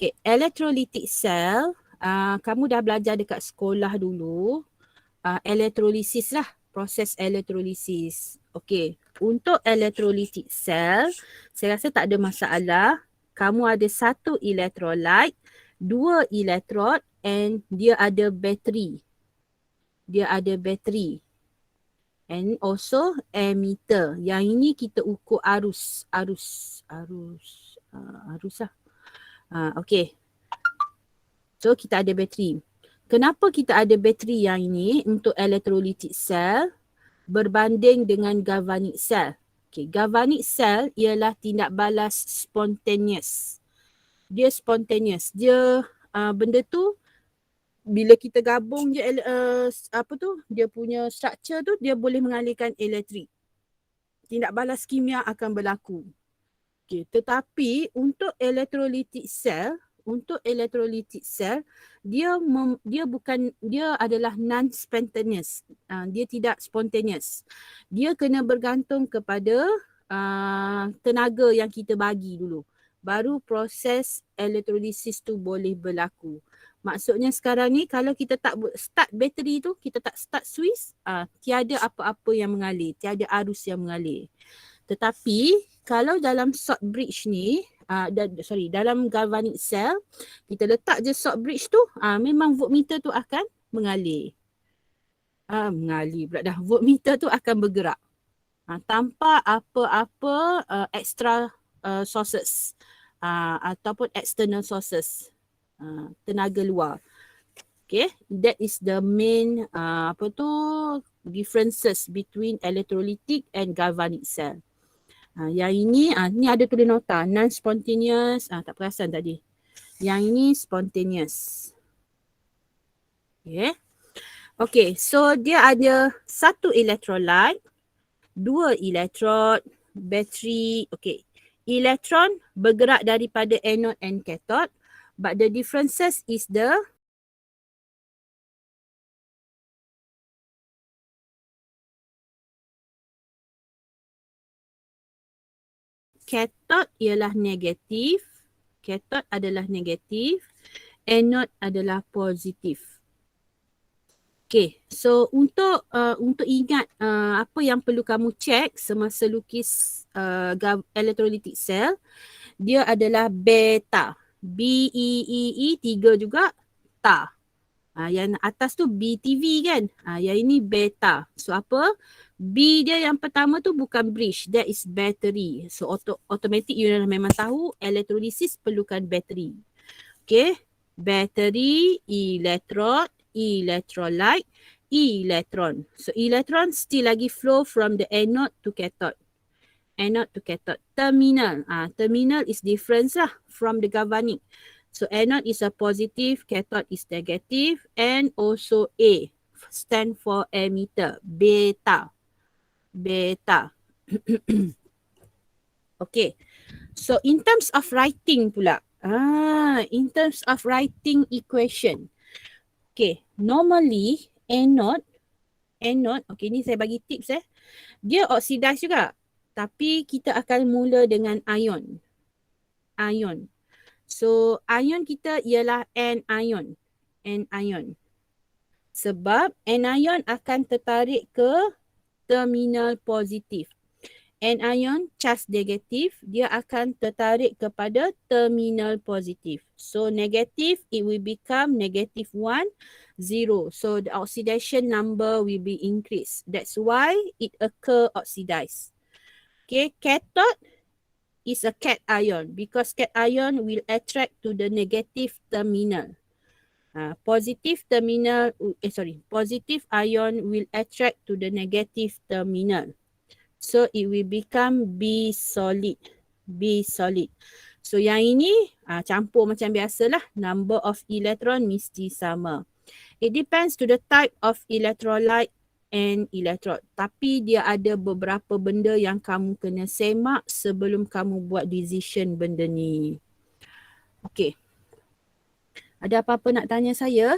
Okay, electrolytic cell, kamu dah belajar dekat sekolah dulu, elektrolisis lah, proses elektrolisis. Okay, untuk electrolytic cell, saya rasa tak ada masalah. Kamu ada satu electrolyte, dua elektrod and dia ada bateri. Dia ada bateri. And also ammeter. Yang ini kita ukur arus lah. Okay. So kita ada bateri. Kenapa kita ada bateri yang ini untuk electrolytic cell berbanding dengan galvanic cell? Okay, galvanic cell ialah tindak balas spontaneous. Dia spontaneous. Dia benda tu bila kita gabung je dia punya structure tu, dia boleh mengalirkan elektrik. Tindak balas kimia akan berlaku. Okay. Tetapi untuk electrolytic cell, dia adalah non-spontaneous. Dia tidak spontaneous. Dia kena bergantung kepada tenaga yang kita bagi dulu. Baru proses elektrolisis tu boleh berlaku. Maksudnya sekarang ni kalau kita tak start bateri tu, kita tak start switch, tiada apa-apa yang mengalir, tiada arus yang mengalir. Tetapi kalau dalam short bridge ni, dalam galvanic cell, kita letak je short bridge tu, memang voltmeter tu akan mengalir. Mengalir pula dah. Voltmeter tu akan bergerak. Tanpa apa-apa extra sources ataupun external sources. Tenaga luar. Okay, that is the main differences between electrolytic and galvanic cell. Yang ini, ni ada tulis nota, non-spontaneous, tak perasan tadi. Yang ini spontaneous. Okay. Okay, so dia ada satu electrolyte, dua elektrod, bateri. Okay, elektron bergerak daripada anode and cathode, but the differences is the cathode ialah negatif, cathode adalah negatif, anode adalah positif. Okay, so untuk ingat apa yang perlu kamu cek semasa lukis electrolytic cell, dia adalah beta. B-E-E-E 3 juga, ta. Yang atas tu BTV kan? Yang ini beta. So apa? B dia yang pertama tu bukan bridge, that is battery. So automatic you dah memang tahu elektrolisis perlukan bateri. Okay, bateri, elektrod, electrolyte, elektron. So elektron still lagi flow from the anode to cathode. Anode to cathode. Terminal. Terminal is different lah from the galvanic. So anode is a positive, cathode is negative, and also A stand for ammeter, beta. Beta. Okay. So in terms of writing pula. In terms of writing equation. Okay. Normally anode, okay ni saya bagi tips dia oxidize juga. Tapi kita akan mula dengan ion. Ion. So ion kita ialah anion. Anion. Sebab anion akan tertarik ke terminal positif. Anion charge negatif, dia akan tertarik kepada terminal positif. So negative, it will become negative 1, 0. So the oxidation number will be increased. That's why it occur oxidized. Okay, cathode is a cation because cation will attract to the negative terminal. Positive ion will attract to the negative terminal. So it will become B solid. B solid. So yang ini campur macam biasalah. Number of electron mesti sama. It depends to the type of electrolyte and electrode. Tapi dia ada beberapa benda yang kamu kena semak sebelum kamu buat decision benda ni. Okay. Ada apa-apa nak tanya saya?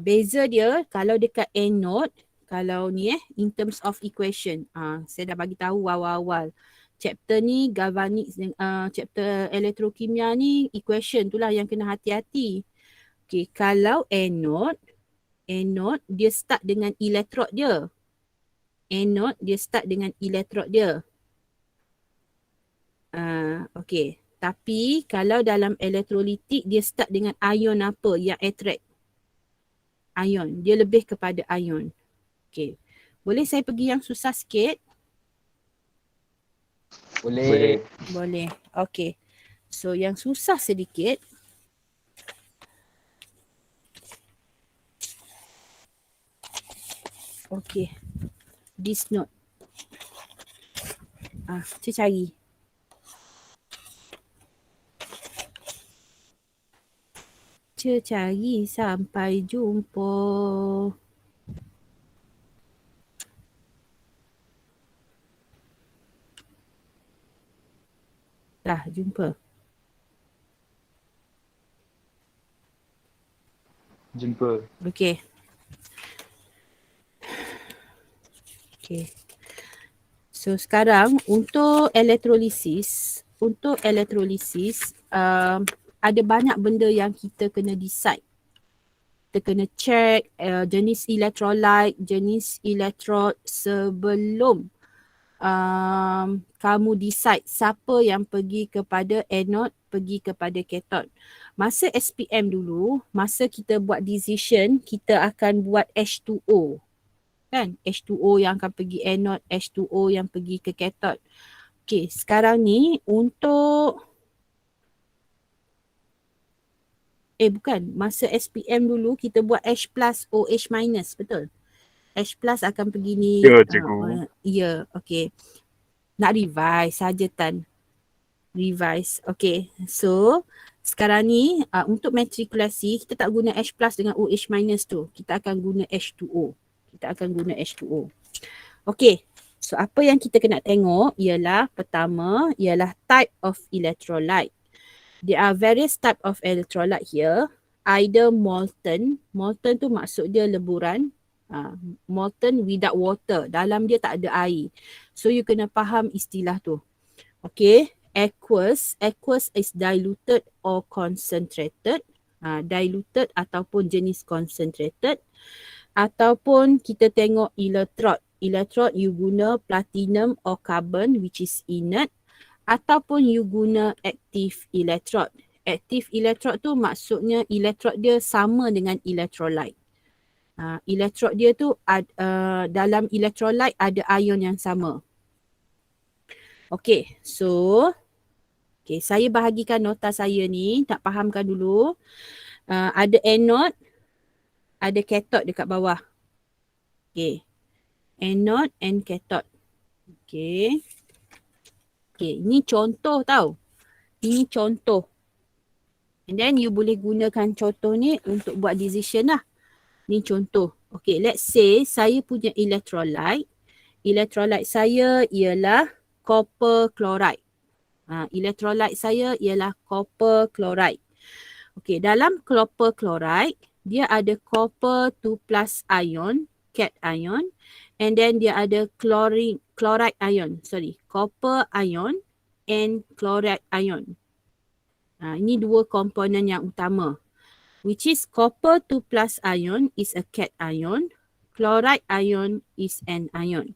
Beza dia kalau dekat anode, kalau ni in terms of equation. Saya dah bagi tahu awal-awal. chapter ni galvanics, chapter elektrokimia ni equation tu lah yang kena hati-hati. Okay, kalau anode dia start dengan elektrod dia. Anode dia start dengan elektrod dia. Okay. Tapi kalau dalam elektrolitik dia start dengan ion apa yang attract? Ion. Dia lebih kepada ion. Okay. Boleh saya pergi yang susah sikit? Boleh. Boleh. Okay. So yang susah sedikit. Okay. This note. Saya cari. Cari sampai jumpa. Dah jumpa. Jumpa. Okay. So sekarang untuk elektrolisis ada banyak benda yang kita kena decide. Kita kena check jenis electrolyte, jenis elektrod sebelum kamu decide siapa yang pergi kepada anode, pergi kepada cathode. Masa SPM dulu, masa kita buat decision, kita akan buat H2O. Kan? H2O yang akan pergi anode, H2O yang pergi ke cathode. Okay, sekarang ni untuk masa SPM dulu kita buat H plus OH minus, betul? H plus akan pergi ni. Ya, cikgu. Ya, okay. Nak revise saja Tan. Revise. Okay, so sekarang ni untuk matrikulasi kita tak guna H plus dengan OH minus tu. Kita akan guna H2O. Okay, so apa yang kita kena tengok ialah pertama ialah type of electrolyte. There are various type of electrolyte here. Either molten tu maksud dia leburan. Molten without water. Dalam dia tak ada air. So you kena faham istilah tu. Okay. Aqueous is diluted or concentrated. Diluted ataupun jenis concentrated. Ataupun kita tengok electrode. Electrode you guna platinum or carbon which is inert. Ataupun you guna active electrode. Active electrode tu maksudnya electrode dia sama dengan electrolyte. Electrode dia tu dalam electrolyte ada ion yang sama. Okay, so saya bahagikan nota saya ni, tak fahamkan dulu. Ada anode, ada cathode dekat bawah. Okay, anode and cathode. Okay. Okay, ini contoh tau. Ini contoh. And then you boleh gunakan contoh ni untuk buat decision lah. Ni contoh. Okay, let's say saya punya electrolyte. Electrolyte saya ialah copper chloride. Electrolyte saya ialah copper chloride. Okay, dalam copper chloride, dia ada copper 2 plus ion, cation ion. And then dia ada chloride ion. Copper ion and chloride ion. Ini dua komponen yang utama. Which is copper 2 plus ion is a cation ion. Chloride ion is an ion.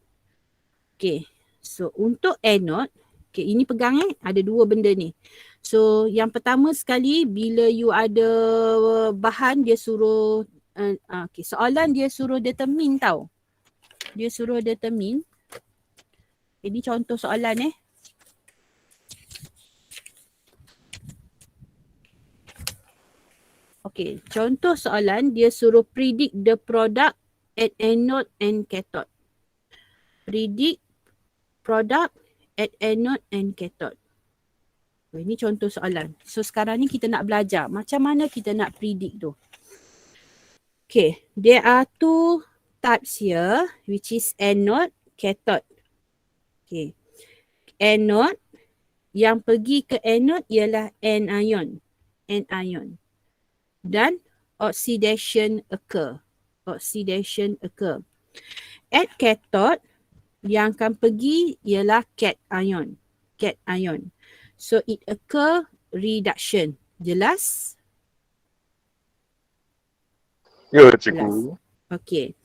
Okay. So untuk anode, okay, ini pegang ada dua benda ni. So yang pertama sekali bila you ada bahan dia suruh soalan dia suruh determine tau. Dia suruh determine. Ini contoh soalan Okay, contoh soalan dia suruh predict the product at anode and cathode. Predict product at anode and cathode. Ini contoh soalan. So sekarang ni kita nak belajar macam mana kita nak predict tu. Okay, there are two types here which is anode, cathode. Okay, anode yang pergi ke anode ialah anion. Dan oxidation occur. At cathode yang akan pergi ialah cation. cation. So it occur reduction. Jelas? Ya, Jelas. cikgu. Okay.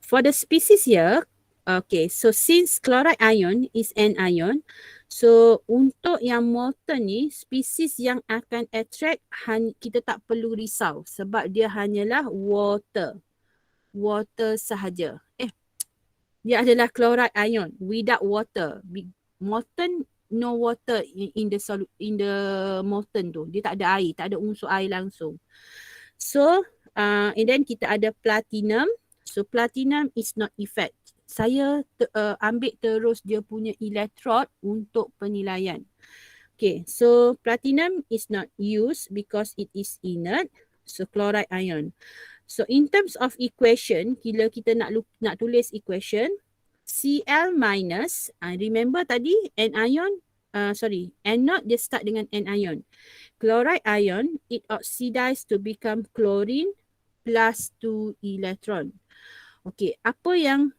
For the species here, okay, so since chloride ion is an ion, so untuk yang molten ni, species yang akan attract, kita tak perlu risau sebab dia hanyalah water. Water sahaja. Dia adalah chloride ion without water. Molten, no water in the molten tu. Dia tak ada air, tak ada unsur air langsung. So, and then kita ada platinum. So, platinum is not effect. Saya ambil terus dia punya electrode untuk penilaian. Okay, so platinum is not used because it is inert. So, chloride ion. So, in terms of equation, bila kita nak tulis equation, Cl minus, remember tadi anion, anode dia start dengan anion. Chloride ion, it oxidize to become chlorine plus 2 electron. Okay, apa yang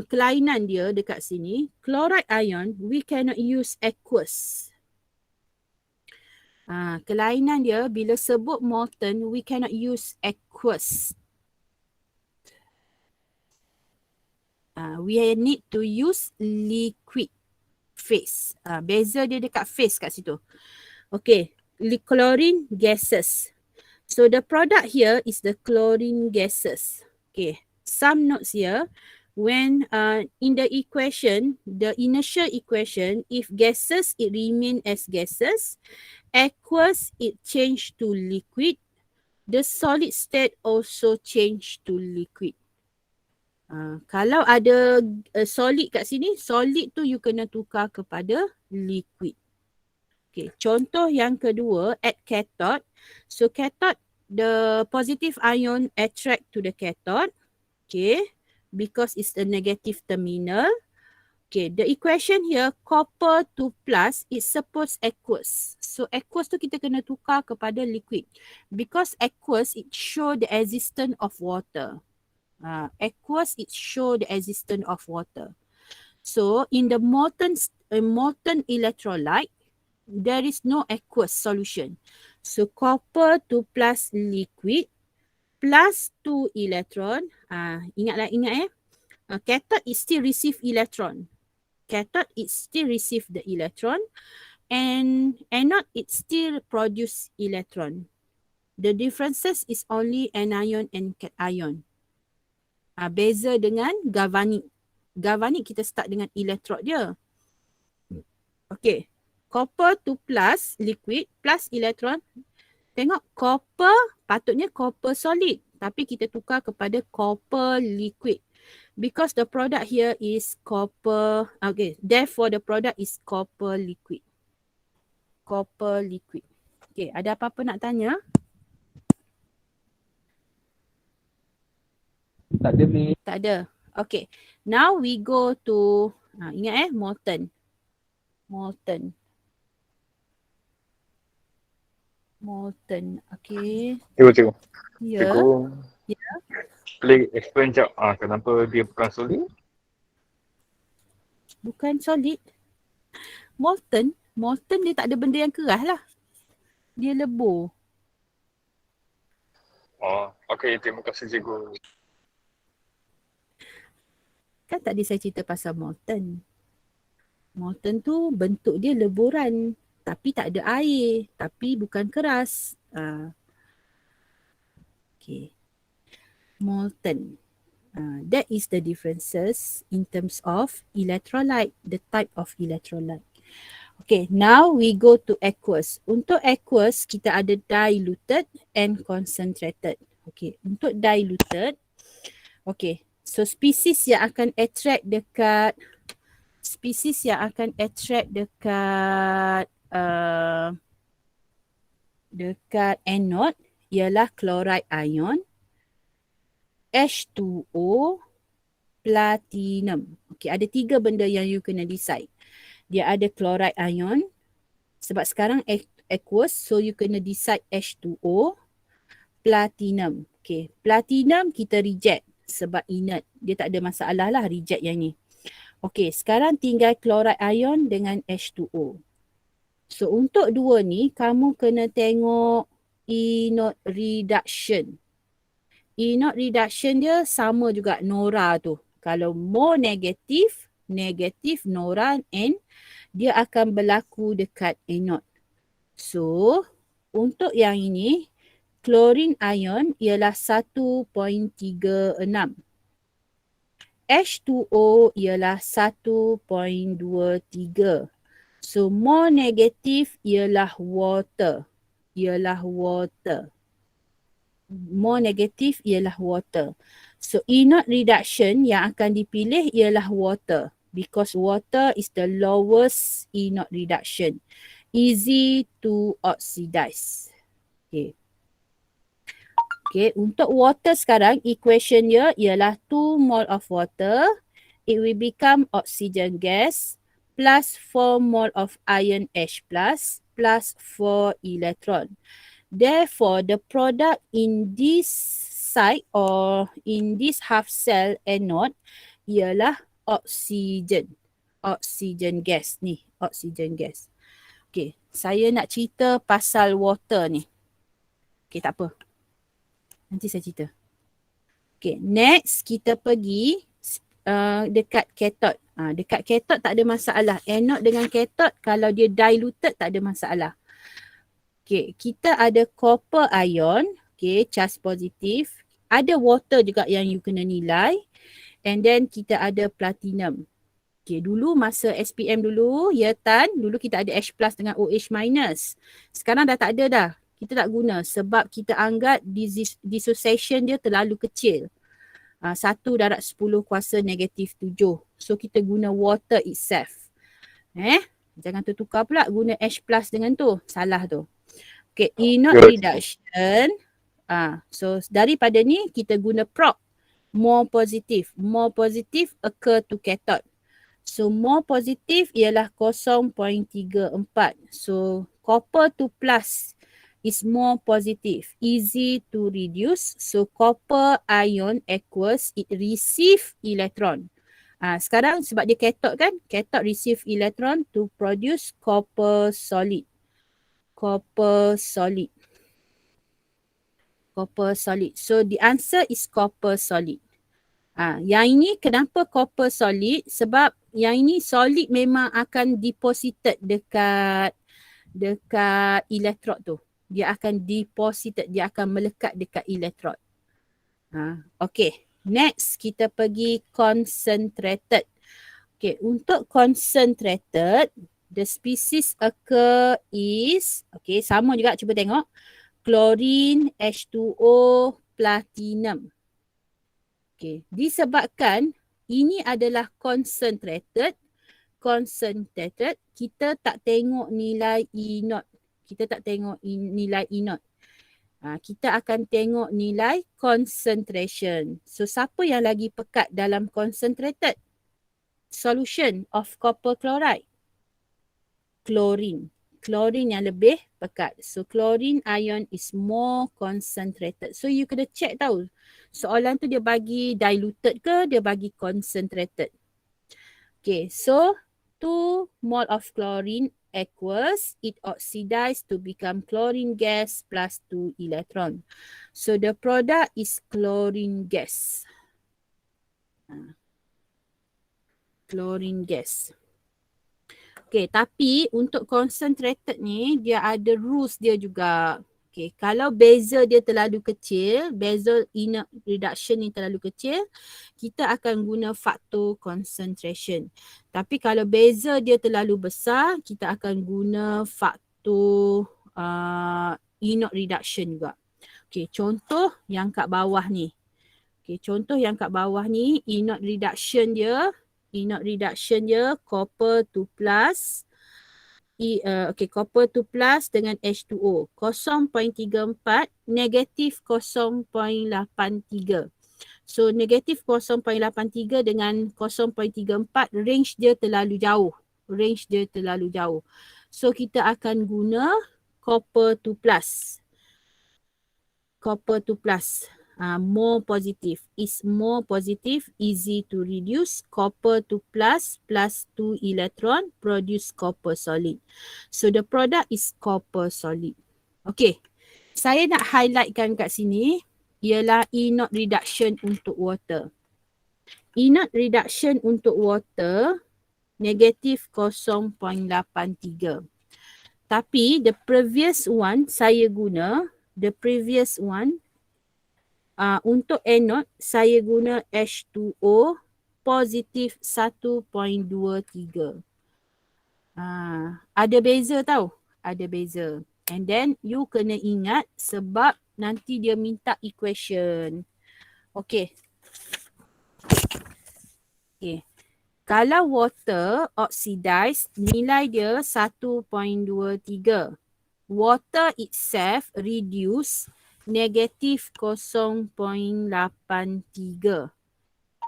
kelainan dia dekat sini? Chloride ion, we cannot use aqueous. Kelainan dia bila sebut molten, we cannot use aqueous. We need to use liquid phase. Beza dia dekat phase kat situ. Okay, chlorine gases. So the product here is the chlorine gases. Okay, some notes here. When in the equation, the initial equation, if gases, it remain as gases. Aqueous, it change to liquid. The solid state also change to liquid. Kalau ada solid kat sini, solid tu you kena tukar kepada liquid. Okay, contoh yang kedua, at cathode. So cathode, the positive ion attract to the cathode. Okay, because it's the negative terminal. Okay, the equation here, copper 2 plus, is supposed aqueous. So aqueous tu kita kena tukar kepada liquid. Because aqueous, it show the existence of water. Aqueous, it show the existence of water. So in the molten electrolyte, there is no aqueous solution. So copper 2 plus liquid plus 2 electron. Ingat cathode is still receive electron. Cathode it still receive the electron, and anode it still produce electron. The differences is only anion and cation. Beza dengan galvanic. Galvanic kita start dengan electrode dia. Okay. Copper 2 plus liquid plus electron. Tengok copper patutnya copper solid. Tapi kita tukar kepada copper liquid. Because the product here is copper. Okay. Therefore the product is copper liquid. Copper liquid. Okay. Ada apa-apa nak tanya? Tak ada, Miss. Tak ada. Okay. Now we go to, ingat molten. Molten. Molten. Okay. Cikgu. Ya. Cikgu. Ya. Boleh explain sekejap kenapa dia bukan solid? Bukan solid. Molten. Molten dia tak ada benda yang keras lah. Dia lebur. Okay. Terima kasih, cikgu. Kan tadi saya cerita pasal molten. Molten tu bentuk dia leburan. Tapi tak ada air. Tapi bukan keras. Okay. Molten. That is the differences in terms of electrolyte. The type of electrolyte. Okay. Now we go to aqueous. Untuk aqueous kita ada diluted and concentrated. Okay. Untuk diluted. Okay. So species yang akan attract dekat dekat anode ialah chloride ion, H2O, platinum. Okay, ada 3 benda yang you kena decide. Dia ada chloride ion, sebab sekarang aqueous, so you kena decide H2O, platinum. Okay, platinum kita reject sebab inert. Dia tak ada masalah lah reject yang ni. Okey, sekarang tinggal chloride ion dengan H2O. So untuk dua ni kamu kena tengok E-note reduction. E-note reduction dia sama juga Nora tu. Kalau more negatif, negatif Nora N, dia akan berlaku dekat anode. So untuk yang ini, chlorine ion ialah 1.36. H2O ialah 1.23. So more negatif ialah water. More negatif ialah water. So E-note reduction yang akan dipilih ialah water. Because water is the lowest E-note reduction. Easy to oxidize. Okay. Okay, untuk water sekarang, equation dia ialah 2 mole of water. It will become oxygen gas plus 4 mole of iron H plus 4 electron. Therefore, the product in this site or in this half cell anode ialah oxygen. Oxygen gas ni, oxygen gas. Okay, saya nak cerita pasal water ni. Okay, tak apa. Nanti saya cerita. Okay, next kita pergi dekat cathode. Dekat cathode tak ada masalah. Anode dengan cathode kalau dia diluted tak ada masalah. Okay, kita ada copper ion. Okay, charge positif. Ada water juga yang you kena nilai. And then kita ada platinum. Okay, dulu masa SPM dulu, year tan, dulu kita ada H plus dengan OH minus. Sekarang dah tak ada dah. Kita tak guna sebab kita anggap dissociation dia terlalu kecil. 1/10 kuasa negatif 7. So kita guna water itself. Jangan tertukar pula guna H plus dengan tu. Salah tu. Okay, E-note reduction. So daripada ni kita guna prop. More positif. More positif occur to cathode. So more positif ialah 0.34. So copper to plus is more positive, easy to reduce. So copper ion aqueous, it receive electron. Sekarang sebab dia cathode kan, cathode receive electron to produce copper solid. Copper solid. Copper solid. So the answer is copper solid. Yang ini kenapa copper solid? Sebab yang ini solid memang akan deposited dekat electrode tu. Dia akan deposited, dia akan melekat dekat electrode. Okay, next kita pergi concentrated. Okay, untuk concentrated, the species occur is, okay, sama juga, cuba tengok. Chlorine, H2O, platinum. Okay, disebabkan ini adalah concentrated, kita tak tengok nilai E0. Kita tak tengok nilai E0. Kita akan tengok nilai concentration. So, siapa yang lagi pekat dalam concentrated solution of copper chloride? Chlorine. Chlorine yang lebih pekat. So, chlorine ion is more concentrated. So, you kena check tahu. Soalan tu dia bagi diluted ke, dia bagi concentrated. Okay, so 2 mole of chlorine aqueous, it oxidized to become chlorine gas plus 2 electron. So the product is chlorine gas. Chlorine gas. Okay, tapi untuk concentrated ni, dia ada rules dia juga. Okay, kalau beza dia terlalu kecil, beza E-note reduction ni terlalu kecil, kita akan guna faktor concentration. Tapi kalau beza dia terlalu besar, kita akan guna faktor E-note reduction juga. Okay, contoh yang kat bawah ni. Okay, contoh yang kat bawah ni, E-note reduction dia copper 2 plus. Copper 2 plus dengan H2O 0.34 negatif 0.83. So negatif 0.83 dengan 0.34 range dia terlalu jauh. So kita akan guna copper 2 plus. More positive. Is more positive, easy to reduce. Copper to plus, plus 2 electron, produce copper solid. So the product is copper solid. Okay. Saya nak highlightkan kat sini ialah E0 reduction untuk water. E0 reduction untuk water negatif 0.83. Tapi the previous one saya guna, untuk anode saya guna H2O positif 1.23. Ada beza tau. Ada beza. And then you kena ingat sebab nanti dia minta equation. Okay. Okay. Kalau water oxidize, nilai dia 1.23. Water itself reduce negatif 0.83.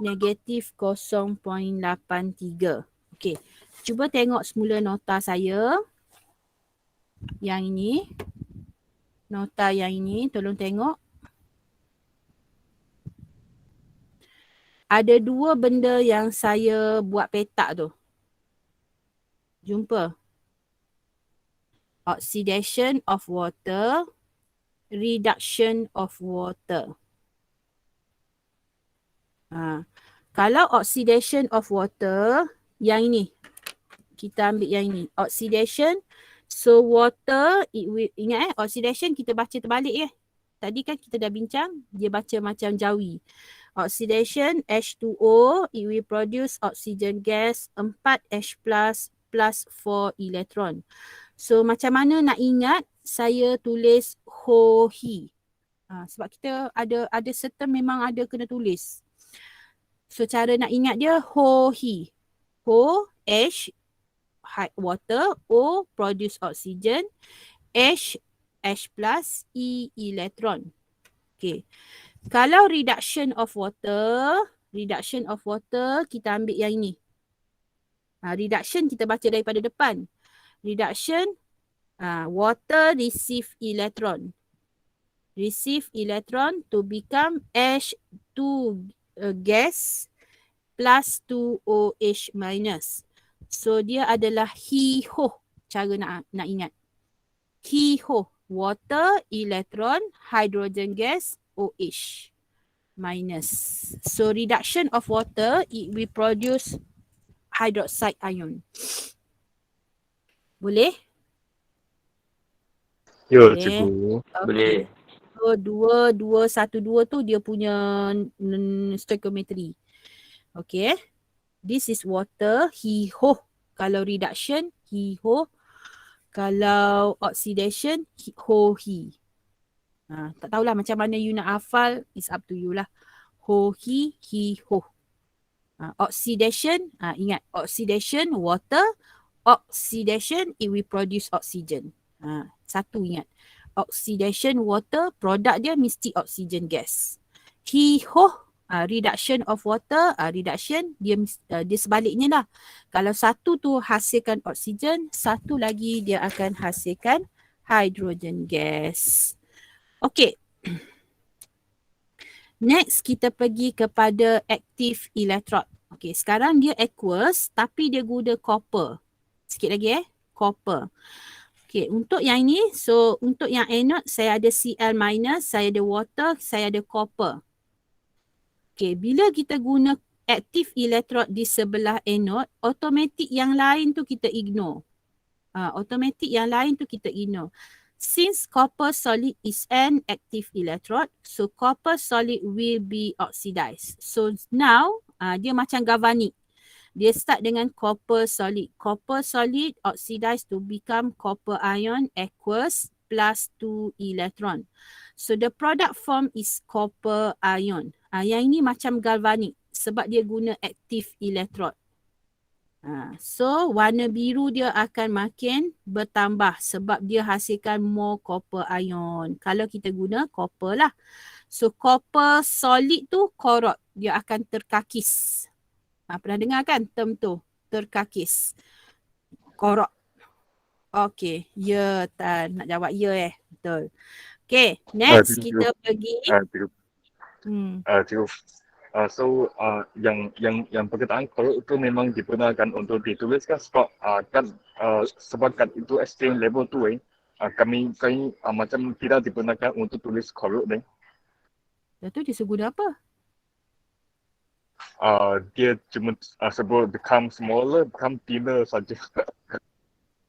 Negatif 0.83. Okay. Cuba tengok semula nota saya. Yang ini. Nota yang ini. Tolong tengok. Ada dua benda yang saya buat petak tu. Jumpa. Oxidation of water. Reduction of water. Kalau oxidation of water, yang ini. Kita ambil yang ini. Oxidation. So water, ingat oxidation kita baca terbalik ya. Tadi kan kita dah bincang, dia baca macam jawi. Oxidation H2O, it will produce oxygen gas 4H plus 4 elektron. So macam mana nak ingat, saya tulis HO-He. Sebab kita ada certain memang ada kena tulis. So cara nak ingat dia HO-He. Ho, H, water, O, produce oxygen, H plus, E, elektron. Okay. Kalau reduction of water, kita ambil yang ini. Reduction kita baca daripada depan. Reduction, water receive electron. Receive electron to become H2 gas plus 2OH minus. So dia adalah HeHo. Cara nak ingat. HeHo. Water, electron, hydrogen gas, OH minus. So reduction of water, it will produce hydroxide ion. Boleh? Ya, Boleh. cikgu. Okay. Boleh. So 212 tu dia punya stoichiometry. Okay. This is water, HeHo. Kalau reduction, HeHo. Kalau oxidation, HO-He. Tak tahulah macam mana you nak hafal, it's up to you lah. HO-He, HeHo. Oxidation, ingat, oxidation, water. Oxidation, it will produce oxygen. Satu ingat. Oxidation, water, produk dia mesti oxygen gas. HeHo, reduction of water, reduction dia sebaliknya lah. Kalau satu tu hasilkan oksigen, satu lagi dia akan hasilkan hydrogen gas. Okay. Next kita pergi kepada active electrode. Okay, sekarang dia aqueous tapi dia guna copper. Sikit lagi copper. Okay, untuk yang ini, so untuk yang anode saya ada Cl minus, saya ada water, saya ada copper. Okay, bila kita guna active electrode di sebelah anode, automatic yang lain tu kita ignore. Since copper solid is an active electrode, so copper solid will be oxidized. So now, dia macam galvanic. Dia start dengan copper solid. Copper solid oxidized to become copper ion aqueous plus 2 electron. So the product form is copper ion. Yang ini macam galvanic sebab dia guna active electrode. So warna biru dia akan makin bertambah sebab dia hasilkan more copper ion. Kalau kita guna copper lah. So copper solid tu corrode. Dia akan terkakis. Pernah dengar kan term tu? Terkakis. Corrode. Okay. Ya, Tan. Nak jawab ya Betul. Okay. Next kita pergi. Terus yang perkataan korot itu memang digunakan untuk dituliskan sebab sebab kat itu exchange level tu kami macam tidak digunakan untuk tulis korot ni. Lepas tu dia seguna apa? Dia cuma sebut become smaller, become thinner saja.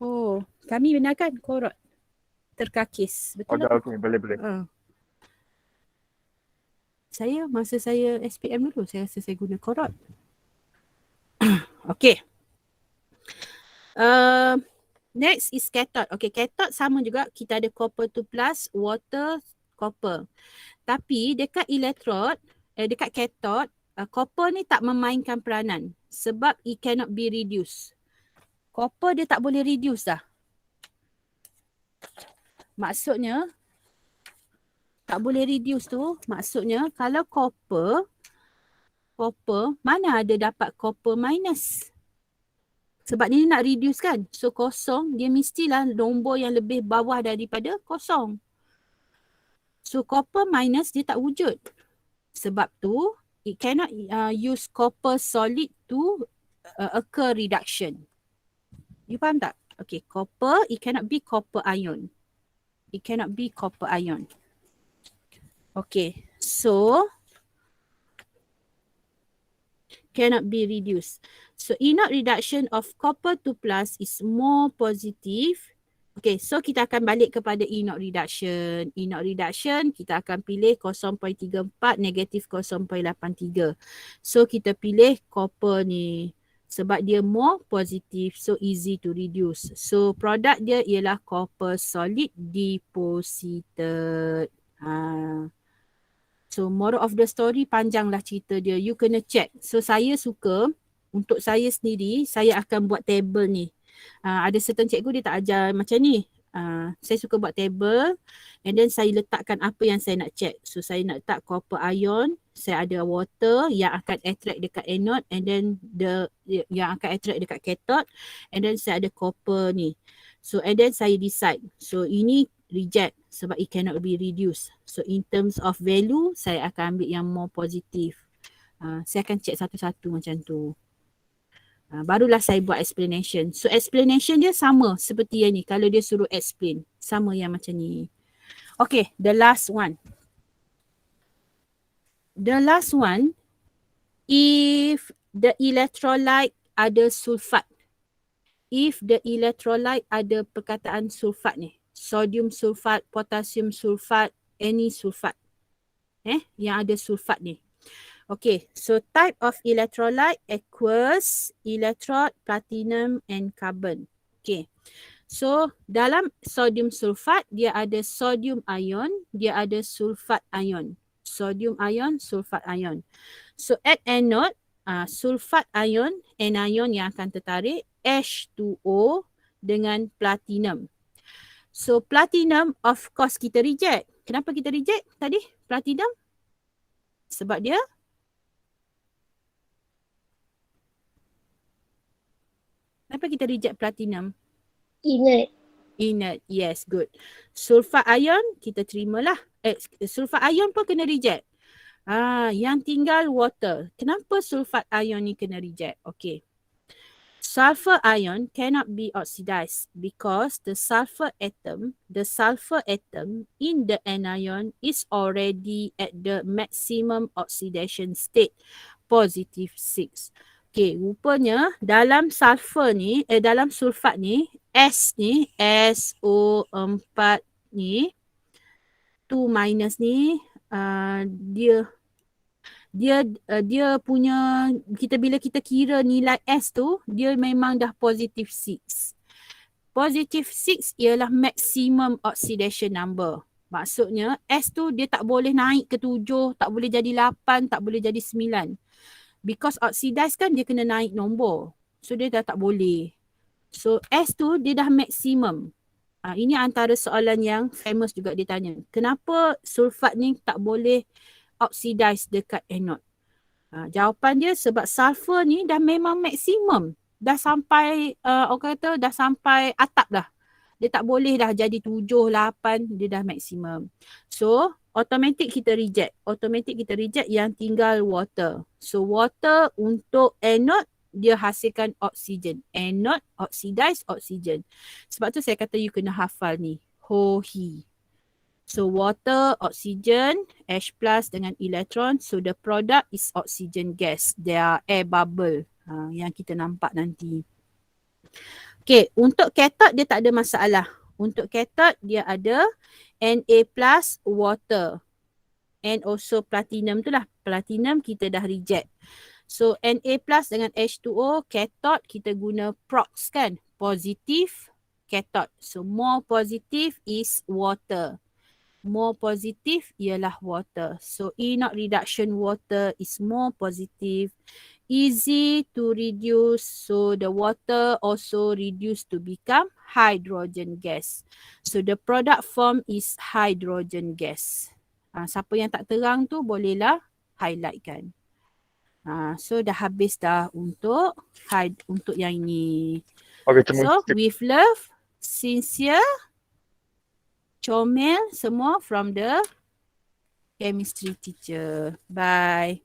Oh, kami benarkan korot terkakis. Betul tak? Okay, boleh. Masa saya SPM dulu, saya rasa saya guna korot. Okay. Next is cathode. Okay, cathode sama juga. Kita ada copper 2+, water, copper. Tapi dekat electrode, dekat cathode, copper ni tak memainkan peranan sebab it cannot be reduced. Copper dia tak boleh reduce dah. Maksudnya, tak boleh reduce tu, maksudnya kalau copper, mana ada dapat copper minus? Sebab dia nak reduce kan. So kosong, dia mestilah nombor yang lebih bawah daripada kosong. So copper minus dia tak wujud. Sebab tu, it cannot use copper solid to occur reduction. You faham tak? Okay, copper, it cannot be copper ion. It cannot be copper ion. Okay, so cannot be reduced. So inert reduction of copper 2+ is more positive. Okay, so kita akan balik kepada inert reduction. Inert reduction, kita akan pilih 0.34 negatif 0.83. So kita pilih copper ni. Sebab dia more positive, so easy to reduce. So produk dia ialah copper solid deposited. So moral of the story, panjanglah cerita dia. You kena check. So saya suka, untuk saya sendiri, saya akan buat table ni. Ada certain cikgu dia tak ajar macam ni. Saya suka buat table and then saya letakkan apa yang saya nak check. So saya nak letak copper ion, saya ada water yang akan attract dekat anode and then yang akan attract dekat cathode and then saya ada copper ni. So and then saya decide. So ini reject sebab it cannot be reduced. So in terms of value, saya akan ambil yang more positive. Saya akan check satu-satu macam tu. Barulah saya buat explanation. So explanation dia sama seperti yang ni. Kalau dia suruh explain, sama yang macam ni. Okay, the last one. The last one, if the electrolyte ada sulfat. If the electrolyte ada perkataan sulfat ni. Sodium sulfat, potassium sulfat, any sulfat. Yang ada sulfat ni. Okay, so type of electrolyte, aqueous, electrode, platinum and carbon. Okay, so dalam sodium sulfat, dia ada sodium ion, dia ada sulfat ion. Sodium ion, sulfat ion. So at anode, sulfat ion, anion yang akan tertarik, H2O dengan platinum. So platinum, of course kita reject. Kenapa kita reject tadi platinum? Sebab dia kenapa kita reject platinum? Inert, yes, good. Sulfat ion, kita terimalah. Sulfat ion pun kena reject. Yang tinggal water. Kenapa sulfat ion ni kena reject? Okay. Sulfur ion cannot be oxidized because the sulfur atom in the anion is already at the maximum oxidation state, positive 6. Okay, rupanya dalam sulfur ni, dalam sulfat ni, S ni, SO4 ni, 2 minus ni, dia punya, bila kita kira nilai S tu, dia memang dah positive 6. Positive 6 ialah maximum oxidation number. Maksudnya S tu dia tak boleh naik ke 7, tak boleh jadi 8, tak boleh jadi 9. Because oxidize kan dia kena naik nombor. So dia dah tak boleh. So S tu dia dah maksimum. Ini antara soalan yang famous juga dia tanya. Kenapa sulfat ni tak boleh oxidize dekat anode? Jawapan dia sebab sulfur ni dah memang maksimum. Dah sampai, orang kata dah sampai atap dah. Dia tak boleh dah jadi 7, 8, dia dah maksimum. So, automatic kita reject. Automatic kita reject yang tinggal water. So, water untuk anode, dia hasilkan oksigen. Anode, oxidize, oksigen. Sebab tu saya kata you kena hafal ni. HO-HE. So, water, oxygen, H plus dengan elektron. So, the product is oxygen gas. They are air bubble yang kita nampak nanti. Okay, untuk cathode dia tak ada masalah. Untuk cathode dia ada Na plus water. And also platinum tu lah. Platinum kita dah reject. So, Na plus dengan H2O, cathode kita guna prox kan. Positive cathode. So, more positive is water. More positive ialah water. So, E0 reduction water is more positive. Easy to reduce. So, the water also reduce to become hydrogen gas. So, the product form is hydrogen gas. Siapa yang tak terang tu bolehlah highlightkan. So, dah habis dah untuk yang ini. Okay, cuma So, with love, sincere, Comel semua from the chemistry teacher. Bye.